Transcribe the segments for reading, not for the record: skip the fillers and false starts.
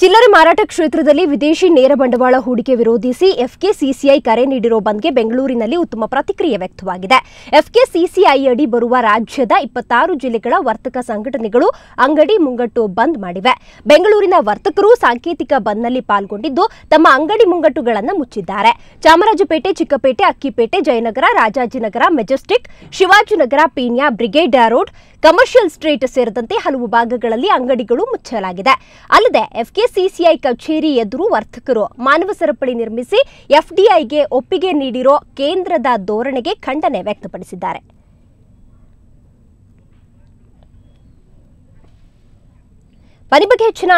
ಚಿಲ್ಲರೆ ಮಾರಾಟ ಕ್ಷೇತ್ರದಲ್ಲಿ ವಿದೇಶಿ ನೇರ ಬಂಡವಾಳ ಹೂಡಿಕೆ ವಿರೋಧಿಸಿ ಎಫ್ಕೆಸಿಸಿಐ ಕರೆ ನೀಡಿರೋ ಬಂದ್ಗೆ ಬೆಂಗಳೂರಿನಲ್ಲಿ ಉತ್ತಮ ಪ್ರತಿಕ್ರಿಯೆ ವ್ಯಕ್ತವಾಗಿದೆ. ಎಫ್ಕೆಸಿಸಿಐ ಅಡಿ ಬರುವ ರಾಜ್ಯದ 26 ಜಿಲ್ಲೆಗಳ ವರ್ತಕ ಸಂಘಟನೆಗಳು ಅಂಗಡಿ ಮುಂಗಟ್ಟು ಬಂದ್ ಮಾಡಿವೆ. ಬೆಂಗಳೂರಿನ ವರ್ತಕರು ಸಾಂಕೇತಿಕ ಬಂದ್ನಲ್ಲಿ ಪಾಲ್ಗೊಂಡಿದ್ದು ತಮ್ಮ ಅಂಗಡಿ ಮುಂಗಟ್ಟುಗಳನ್ನು ಮುಚ್ಚಿದ್ದಾರೆ. Chamarajpet, Chickpet, Akkipet, Jayanagar, Rajajinagar, Majestic, Shivajinagar, Peenya, Brigade Road, Commercial Street ಸೇರಿದಂತೆ ಹಲವು ಭಾಗಗಳಲ್ಲಿ ಅಂಗಡಿಗಳು ಮುಚ್ಚಲಾಗಿದೆ. ಅಲ್ಲದೆ ಎಫ್ಕೆಸಿಸಿಐ ಕಚೇರಿ ಎದುರು ವರ್ತಕರು ಮಾನವ ಸರಪಳಿ ನಿರ್ಮಿಸಿ ಎಫ್ಡಿಐಗೆ ಒಪ್ಪಿಗೆ ನೀಡಿರೋ ಕೇಂದ್ರದ ಧೋರಣೆಗೆ ಖಂಡನೆ ವ್ಯಕ್ತಪಡಿಸಿದ್ದಾರೆ. ಈ ಬಗ್ಗೆ ಹೆಚ್ಚಿನ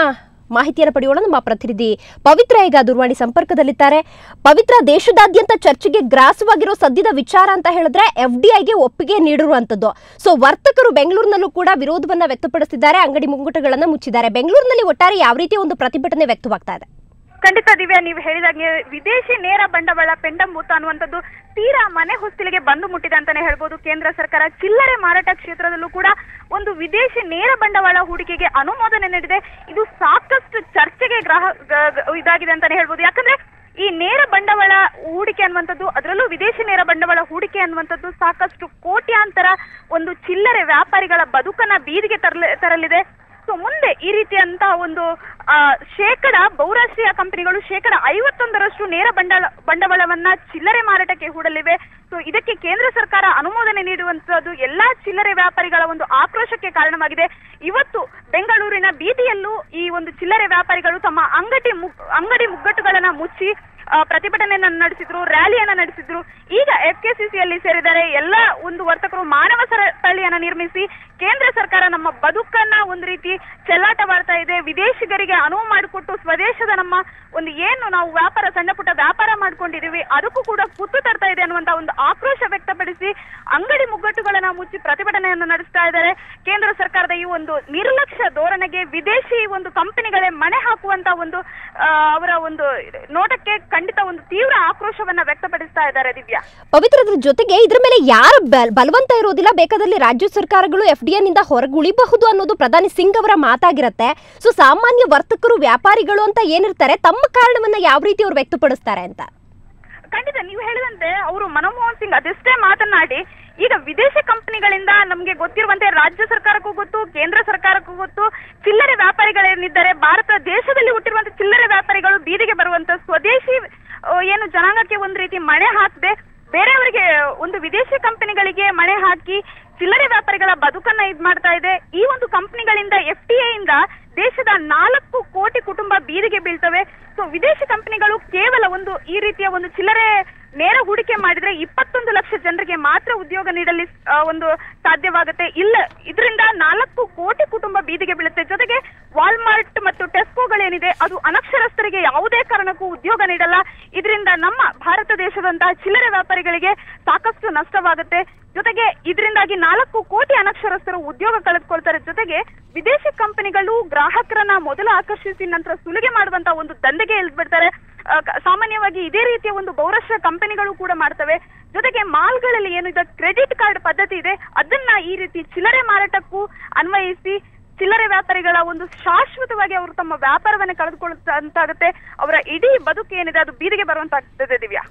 ಮಾಹಿತಿಯನ್ನು ಪಡೆಯೋಣ. ನಮ್ಮ ಪ್ರತಿನಿಧಿ ಪವಿತ್ರ ಈಗ ದೂರವಾಣಿ ಸಂಪರ್ಕದಲ್ಲಿದ್ದಾರೆ. ಪವಿತ್ರ, ದೇಶದಾದ್ಯಂತ ಚರ್ಚೆಗೆ ಗ್ರಾಸವಾಗಿರೋ ಸದ್ಯದ ವಿಚಾರ ಅಂತ ಹೇಳಿದ್ರೆ ಎಫ್ಡಿಐಗೆ ಒಪ್ಪಿಗೆ ನೀಡಿರುವಂತದ್ದು. ಸೊ ವರ್ತಕರು ಬೆಂಗಳೂರಿನಲ್ಲೂ ಕೂಡ ವಿರೋಧವನ್ನ ವ್ಯಕ್ತಪಡಿಸಿದ್ದಾರೆ, ಅಂಗಡಿ ಮುಂಗಟ್ಟುಗಳನ್ನು ಮುಚ್ಚಿದ್ದಾರೆ. ಬೆಂಗಳೂರಿನಲ್ಲಿ ಒಟ್ಟಾರೆ ಯಾವ ರೀತಿಯ ಒಂದು ಪ್ರತಿಭಟನೆ ವ್ಯಕ್ತವಾಗ್ತಾ ಇದೆ? ಖಂಡಿತ ದಿವ್ಯಾ, ನೀವು ಹೇಳಿದಂಗೆ ವಿದೇಶಿ ನೇರ ಬಂಡವಾಳ ಪೆಂಡಂಭೂತ ಅನ್ನುವಂಥದ್ದು ತೀರಾ ಮನೆ ಹೊಸ್ತಿಲಿಗೆ ಬಂದು ಮುಟ್ಟಿದೆ ಅಂತಾನೆ ಹೇಳ್ಬೋದು. ಕೇಂದ್ರ ಸರ್ಕಾರ ಚಿಲ್ಲರೆ ಮಾರಾಟ ಕ್ಷೇತ್ರದಲ್ಲೂ ಕೂಡ ಒಂದು ವಿದೇಶಿ ನೇರ ಬಂಡವಾಳ ಹೂಡಿಕೆಗೆ ಅನುಮೋದನೆ ನೀಡಿದೆ. ಇದು ಸಾಕಷ್ಟು ಚರ್ಚೆಗೆ ಇದಾಗಿದೆ ಅಂತಾನೆ ಹೇಳ್ಬೋದು. ಯಾಕಂದ್ರೆ ಈ ನೇರ ಬಂಡವಾಳ ಹೂಡಿಕೆ ಅನ್ನುವಂಥದ್ದು, ಅದರಲ್ಲೂ ವಿದೇಶಿ ನೇರ ಬಂಡವಾಳ ಹೂಡಿಕೆ ಅನ್ನುವಂಥದ್ದು ಸಾಕಷ್ಟು ಕೋಟ್ಯಾಂತರ ಒಂದು ಚಿಲ್ಲರೆ ವ್ಯಾಪಾರಿಗಳ ಬದುಕನ್ನ ಬೀದಿಗೆ ತರಲಿದೆ. ಸೊ ಮುಂದೆ ಈ ರೀತಿಯಂತಹ ಒಂದು ಬಹುರಾಷ್ಟ್ರೀಯ ಕಂಪನಿಗಳು 51% ನೇರ ಬಂಡವಾಳವನ್ನ ಚಿಲ್ಲರೆ ಮಾರಾಟಕ್ಕೆ ಹೂಡಲಿವೆ. ಸೊ ಇದಕ್ಕೆ ಕೇಂದ್ರ ಸರ್ಕಾರ ಅನುಮೋದನೆ ನೀಡುವಂತದ್ದು ಎಲ್ಲಾ ಚಿಲ್ಲರೆ ವ್ಯಾಪಾರಿಗಳ ಒಂದು ಆಕ್ರೋಶಕ್ಕೆ ಕಾರಣವಾಗಿದೆ. ಇವತ್ತು ಬೆಂಗಳೂರಿನ ಬೀದಿಯಲ್ಲೂ ಈ ಒಂದು ಚಿಲ್ಲರೆ ವ್ಯಾಪಾರಿಗಳು ತಮ್ಮ ಅಂಗಡಿ ಮುಗ್ಗಟ್ಟುಗಳನ್ನ ಮುಚ್ಚಿ ಪ್ರತಿಭಟನೆಯನ್ನ ನಡೆಸಿದ್ರು, ರ್ಯಾಲಿಯನ್ನ ನಡೆಸಿದ್ರು. ಈಗ ಎಫ್ಕೆಸಿಸಿಯಲ್ಲಿ ಸೇರಿದ್ದಾರೆ. ಎಲ್ಲ ಒಂದು ವರ್ತಕರು ಮಾನವ ಸರಪಳಿಯನ್ನ ನಿರ್ಮಿಸಿ ಕೇಂದ್ರ ಸರ್ಕಾರ ನಮ್ಮ ಬದುಕನ್ನ ಒಂದು ರೀತಿ ಚೆಲ್ಲಾಟವಾಡ್ತಾ ಇದೆ, ವಿದೇಶಿಗರಿಗೆ ಅನುವು ಮಾಡಿಕೊಟ್ಟು ಸ್ವದೇಶದ ನಮ್ಮ ಒಂದು ಏನು ನಾವು ಸಣ್ಣ ಪುಟ್ಟ ವ್ಯಾಪಾರ ಮಾಡ್ಕೊಂಡಿದೀವಿ ಅದಕ್ಕೂ ಕೂಡ ಕುತ್ತು ತರ್ತಾ ಇದೆ ಅನ್ನುವಂತ ಒಂದು ಆಕ್ರೋಶ ವ್ಯಕ್ತಪಡಿಸಿ ಅಂಗಡಿ ಮುಗ್ಗಟ್ಟುಗಳನ್ನ ಮುಚ್ಚಿ ಪ್ರತಿಭಟನೆಯನ್ನು ನಡೆಸ್ತಾ ಇದ್ದಾರೆ. ಕೇಂದ್ರ ಸರ್ಕಾರದ ಈ ಒಂದು ನಿರ್ಲಕ್ಷ್ಯ ಧೋರಣೆಗೆ ವಿದೇಶಿ ಒಂದು ಕಂಪನಿಗಳೇ ಮಣೆ ಹಾಕುವಂತ ಒಂದು ಅವರ ಒಂದು ನೋಟಕ್ಕೆ ಖಂಡಿತ ಒಂದು ತೀವ್ರ ಆಕ್ರೋಶವನ್ನ ವ್ಯಕ್ತಪಡಿಸ್ತಾ ಇದ್ದಾರೆ. ದಿವ್ಯಾ, ಪವಿತ್ರದ ಜೊತೆಗೆ ಇದ್ರ ಮೇಲೆ ಯಾರು ಬಲವಂತ ಇರೋದಿಲ್ಲ, ಬೇಕಾದಲ್ಲಿ ರಾಜ್ಯ ಸರ್ಕಾರಗಳು ಎಫ್ಡಿಐ ನಿಂದ ಹೊರಗುಳಿಬಹುದು ಅನ್ನೋದು ಪ್ರಧಾನಿ ಸಿಂಗ್ ಅವರ ಮಾತಾಗಿರುತ್ತೆ. ಸೊ ಸಾಮಾನ್ಯ ವರ್ತಕರು, ವ್ಯಾಪಾರಿಗಳು ಅಂತ ಏನಿರ್ತಾರೆ, ತಮ್ಮ ಕಾರಣವನ್ನ ಯಾವ ರೀತಿ ಅವರು ವ್ಯಕ್ತಪಡಿಸ್ತಾರೆ ಅಂತ? ಖಂಡಿತ ನೀವು ಹೇಳಿದಂತೆ ಅವರು ಮನಮೋಹನ್ ಸಿಂಗ್ ಅದೆಷ್ಟೇ ಮಾತನಾಡಿ ಈಗ ವಿದೇಶಿ ಕಂಪನಿಗಳಿಂದ ನಮ್ಗೆ ಗೊತ್ತಿರುವಂತೆ ರಾಜ್ಯ ಸರ್ಕಾರಕ್ಕೂ ಗೊತ್ತು, ಕೇಂದ್ರ ಸರ್ಕಾರಕ್ಕೂ ಗೊತ್ತು, ಚಿಲ್ಲರೆ ವ್ಯಾಪಾರಿಗಳೇನಿದ್ದಾರೆ ಭಾರತ ದೇಶದಲ್ಲಿ ಹುಟ್ಟಿರುವಂತ ಚಿಲ್ಲರೆ ವ್ಯಾಪಾರಿಗಳು ಬೀದಿಗೆ ಬರುವಂತ ಸ್ವದೇಶಿ ಏನು ಜನಾಂಗಕ್ಕೆ ಒಂದು ರೀತಿ ಮಣೆ ಹಾಕದೆ ಬೇರೆಯವರಿಗೆ ಒಂದು ವಿದೇಶಿ ಕಂಪನಿಗಳಿಗೆ ಮಣೆ ಹಾಕಿ ಚಿಲ್ಲರೆ ವ್ಯಾಪಾರಿಗಳ ಬದುಕನ್ನ ಮಾಡ್ತಾ ಇದೆ. ಈ ಒಂದು ಕಂಪನಿಗಳಿಂದ ಎಫ್ಟಿಐ ಇಂದ ದೇಶದ 4 ಕೋಟಿ ಕುಟುಂಬ ಬೀದಿಗೆ ಬೀಳ್ತವೆ. ಸೊ ವಿದೇಶಿ ಕಂಪನಿಗಳು ಕೇವಲ ಒಂದು ಈ ರೀತಿಯ ಒಂದು ಚಿಲ್ಲರೆ ನೇರ ಹೂಡಿಕೆ ಮಾಡಿದ್ರೆ 21 ಲಕ್ಷ ಜನರಿಗೆ ಮಾತ್ರ ಉದ್ಯೋಗ ನೀಡಲಿ ಒಂದು ಸಾಧ್ಯವಾಗುತ್ತೆ. ಇದರಿಂದ 4 ಕೋಟಿ ಕುಟುಂಬ ಬೀದಿಗೆ ಬೀಳುತ್ತೆ. ಜೊತೆಗೆ ವಾಲ್ಮಾರ್ಟ್ ಮತ್ತು ಟೆಸ್ಕೋಗಳೇನಿದೆ ಅದು ಅನಕ್ಷರಸ್ಥರಿಗೆ ಯಾವುದೇ ಕಾರಣಕ್ಕೂ ಉದ್ಯೋಗ ನೀಡಲ್ಲ. ಇದರಿಂದ ನಮ್ಮ ಭಾರತ ದೇಶದಂತಹ ಚಿಲ್ಲರೆ ವ್ಯಾಪಾರಿಗಳಿಗೆ ಸಾಕಷ್ಟು ನಷ್ಟವಾಗುತ್ತೆ. ಜೊತೆಗೆ ಇದರಿಂದಾಗಿ 4 ಕೋಟಿ ಅನಕ್ಷರಸ್ಥರು ಉದ್ಯೋಗ ಕಳೆದುಕೊಳ್ತಾರೆ. ಜೊತೆಗೆ ವಿದೇಶಿ ಕಂಪನಿಗಳು ಗ್ರಾಹಕರನ್ನ ಮೊದಲು ಆಕರ್ಷಿಸಿ ನಂತರ ಸುಲಿಗೆ ಮಾಡುವಂತ ಒಂದು ದಂಧೆಗೆ ಇಳಿದ್ಬಿಡ್ತಾರೆ. ಸಾಮಾನ್ಯವಾಗಿ ಇದೇ ರೀತಿಯ ಒಂದು ಬಹುರಾಷ್ಟ್ರೀಯ ಕಂಪನಿಗಳು ಕೂಡ ಮಾಡ್ತವೆ. ಜೊತೆಗೆ ಮಾಲ್ಗಳಲ್ಲಿ ಏನಿದೆ ಕ್ರೆಡಿಟ್ ಕಾರ್ಡ್ ಪದ್ಧತಿ ಇದೆ, ಅದನ್ನ ಈ ರೀತಿ ಚಿಲ್ಲರೆ ಮಾರಾಟಕ್ಕೂ ಅನ್ವಯಿಸಿ ಚಿಲ್ಲರೆ ವ್ಯಾಪಾರಿಗಳ ಒಂದು ಶಾಶ್ವತವಾಗಿ ಅವರು ತಮ್ಮ ವ್ಯಾಪಾರವನ್ನ ಕಳೆದುಕೊಳ್ಳುವಂತಾಗುತ್ತೆ. ಅವರ ಇಡೀ ಬದುಕು ಏನಿದೆ ಅದು ಬೀದಿಗೆ ಬರುವಂತಾಗ್ತದೆ. ದಿವ್ಯಾ,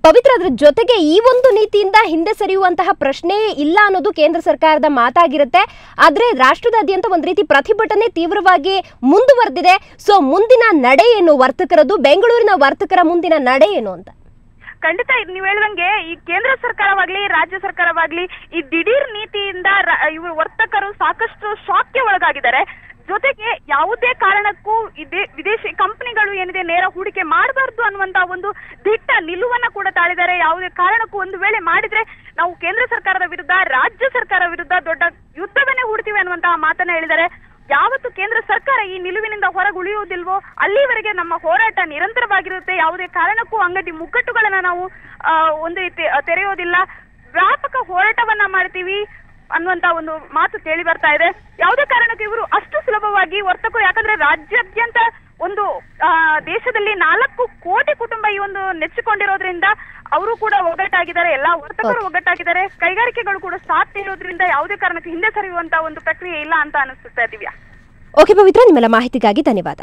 ಪವಿತ್ರ, ಅದ್ರ ಜೊತೆಗೆ ಈ ಒಂದು ನೀತಿಯಿಂದ ಹಿಂದೆ ಸರಿಯುವಂತಹ ಪ್ರಶ್ನೆಯೇ ಇಲ್ಲ ಅನ್ನೋದು ಕೇಂದ್ರ ಸರ್ಕಾರದ ಮಾತಾಗಿರುತ್ತೆ. ಆದ್ರೆ ರಾಷ್ಟ್ರದಾದ್ಯಂತ ಒಂದು ರೀತಿ ಪ್ರತಿಭಟನೆ ತೀವ್ರವಾಗಿ ಮುಂದುವರೆದಿದೆ. ಸೊ ಮುಂದಿನ ನಡೆ ಏನು ವರ್ತಕರದ್ದು? ಬೆಂಗಳೂರಿನ ವರ್ತಕರ ಮುಂದಿನ ನಡೆ ಏನು ಅಂತ? ಖಂಡಿತ ನೀವು ಹೇಳಿದಂಗೆ ಈ ಕೇಂದ್ರ ಸರ್ಕಾರವಾಗ್ಲಿ ರಾಜ್ಯ ಸರ್ಕಾರವಾಗ್ಲಿ ಈ ದಿಢೀರ್ ನೀತಿಯಿಂದ ಇವರು ವರ್ತಕರು ಸಾಕಷ್ಟು ಶಾಕ್ಗೆ ಒಳಗಾಗಿದ್ದಾರೆ. ಜೊತೆಗೆ ಯಾವುದೇ ಕಾರಣಕ್ಕೂ ವಿದೇಶಿ ಕಂಪನಿಗಳು ಏನಿದೆ ನೇರ ಹೂಡಿಕೆ ಮಾಡಬಾರ್ದು ಅನ್ನುವಂತ ಒಂದು ದಿಟ್ಟ ನಿಲುವನ್ನ ಕೂಡ ತಾಳಿದ್ದಾರೆ. ಯಾವುದೇ ಕಾರಣಕ್ಕೂ ಒಂದು ವೇಳೆ ಮಾಡಿದ್ರೆ ನಾವು ಕೇಂದ್ರ ಸರ್ಕಾರದ ವಿರುದ್ಧ, ರಾಜ್ಯ ಸರ್ಕಾರ ವಿರುದ್ಧ ದೊಡ್ಡ ಯುದ್ಧವನ್ನೇ ಹೂಡ್ತೀವಿ ಅನ್ನುವಂತಹ ಮಾತನ್ನ ಹೇಳಿದ್ದಾರೆ. ಯಾವತ್ತು ಕೇಂದ್ರ ಸರ್ಕಾರ ಈ ನಿಲುವಿನಿಂದ ಹೊರಗುಳಿಯುವುದಿಲ್ವೋ ಅಲ್ಲಿವರೆಗೆ ನಮ್ಮ ಹೋರಾಟ ನಿರಂತರವಾಗಿರುತ್ತೆ. ಯಾವುದೇ ಕಾರಣಕ್ಕೂ ಅಂಗಡಿ ಮುಗ್ಗಟ್ಟುಗಳನ್ನ ನಾವು ಒಂದು ರೀತಿ ತೆರೆಯೋದಿಲ್ಲ, ವ್ಯಾಪಕ ಹೋರಾಟವನ್ನ ಮಾಡ್ತೀವಿ ಅನ್ನುವಂತ ಒಂದು ಮಾತು ಕೇಳಿ ಬರ್ತಾ ಇದೆ. ಯಾವುದೇ ಕಾರಣಕ್ಕೂ ಇವರು ಅಷ್ಟು ಸುಲಭವಾಗಿ ವರ್ತಕರು, ಯಾಕಂದ್ರೆ ರಾಜ್ಯಾದ್ಯಂತ ಒಂದು ದೇಶದಲ್ಲಿ 4 ಕೋಟಿ ಕುಟುಂಬ ಈ ಒಂದು ನೆಚ್ಚಿಕೊಂಡಿರೋದ್ರಿಂದ ಅವರು ಕೂಡ ಒಗ್ಗಟ್ಟಾಗಿದ್ದಾರೆ, ಎಲ್ಲಾ ವರ್ತಕರು ಒಗ್ಗಟ್ಟಾಗಿದ್ದಾರೆ. ಕೈಗಾರಿಕೆಗಳು ಕೂಡ ಸಾಥ್ ನೀಡೋದ್ರಿಂದ ಯಾವುದೇ ಕಾರಣಕ್ಕೆ ಹಿಂದೆ ಸರಿಯುವಂತ ಒಂದು ಪ್ರಕ್ರಿಯೆ ಇಲ್ಲ ಅಂತ ಅನಿಸುತ್ತೆ. ದಿವ್ಯಾ, ಓಕೆ ಪವಿತ್ರ, ನಿಮ್ಮೆಲ್ಲ ಮಾಹಿತಿಗಾಗಿ ಧನ್ಯವಾದ.